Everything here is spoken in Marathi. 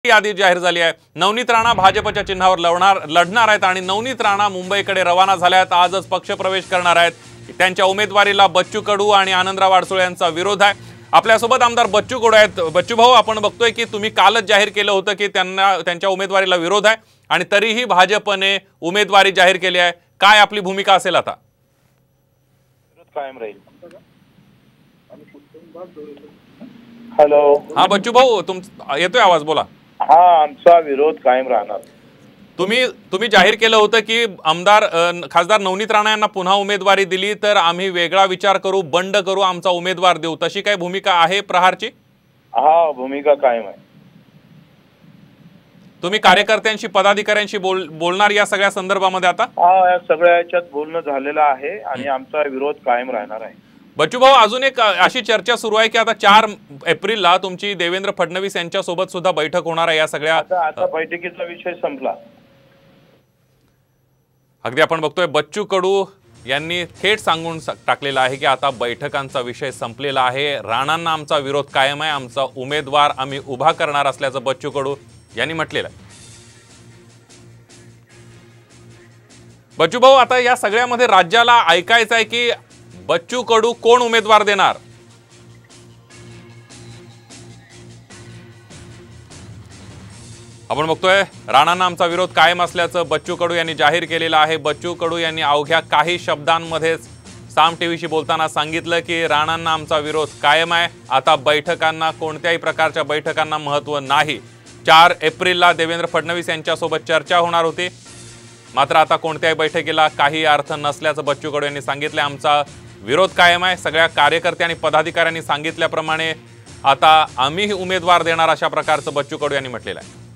यादी जाहीर झाली आहे। नवनीत राणा भाजपच्या चिन्हावर लढणार आहेत आणि नवनीत राणा मुंबईकडे रवाना झाल्या आहेत। आजच पक्षप्रवेश करणार आहेत। त्यांच्या उमेदवारीला बच्चू कडू आणि आनंदराव अडसुळे यांचा विरोध आहे। आपल्यासोबत आमदार बच्चू कडू आहेत। बच्चू भाऊ, आपण बघतोय की तुम्ही कालच जाहीर केलं होतं की त्यांच्या उमेदवारीला विरोध आहे आणि तरीही भाजपने उमेदवारी जाहीर केली आहे। काय आपली भूमिका असेल आता? कायम राहील। हॅलो, हा बच्चू भाऊ, येतोय आवाज, बोला। हा, आमचा विरोध कायम राहणार। तुम्ही जाहीर केलं होतं की खासदार नवनीत राणा यांना पुन्हा उमेदवारी दिली तर आम्ही वेगळा विचार करू, बंड करू, आमचा उमेदवार देऊ, तशी काय भूमिका आहे प्रहारची? हा, भूमिका कायम आहे। तुम्ही कार्यकर्त्यांशी, पदाधिकाऱ्यांशी बोलणार या सगळ्या संदर्भामध्ये आता? हा, या सगळ्या याच्यात बोलणं झालेलं आहे आणि आमचा विरोध कायम राहणार आहे। बच्चू भाऊ, अजून एक अशी चर्चा सुरू आहे की आता 4 एप्रिलला तुमची देवेंद्र फडणवीस यांच्यासोबत सुद्धा बैठक होणार आहे। या सगळ्या आता बैठकीचा विषय संपला। अगदी आपण बघतोय बच्चू कडू यांनी थेट सांगून टाकलेलं आहे की आता बैठकांचा विषय संपलेला आहे। राणांना आमचा विरोध कायम आहे, आमचा उमेदवार आम्ही उभा करणार असल्याचं बच्चू कडू यांनी म्हटलेलं आहे। बच्चू भाऊ, आता या सगळ्यामध्ये राज्याला ऐकायचं आहे की बच्चू कडू कोण उमेदवार देणार? आपण बघतोय राणांना आमचा विरोध कायम असल्याचं बच्चू कडू यांनी जाहीर केलेलं आहे। बच्चू कडू यांनी अवघ्या काही शब्दांमध्येच साम टीव्हीशी बोलताना सांगितलं की राणांना आमचा विरोध कायम आहे। आता बैठकांना, कोणत्याही प्रकारच्या बैठकांना महत्त्व नाही। 4 एप्रिलला देवेंद्र फडणवीस यांच्यासोबत चर्चा होणार होती, मात्र आता कोणत्याही बैठकीला काही अर्थ नसल्याचं बच्चू कडू यांनी सांगितलं। आमचा विरोध कायम आहे। सगळ्या कार्यकर्ते आणि पदाधिकाऱ्यांनी सांगितल्याप्रमाणे आता आम्ही उमेदवार देणार, अशा प्रकारचं बच्चू कडू यांनी म्हटलेलं आहे।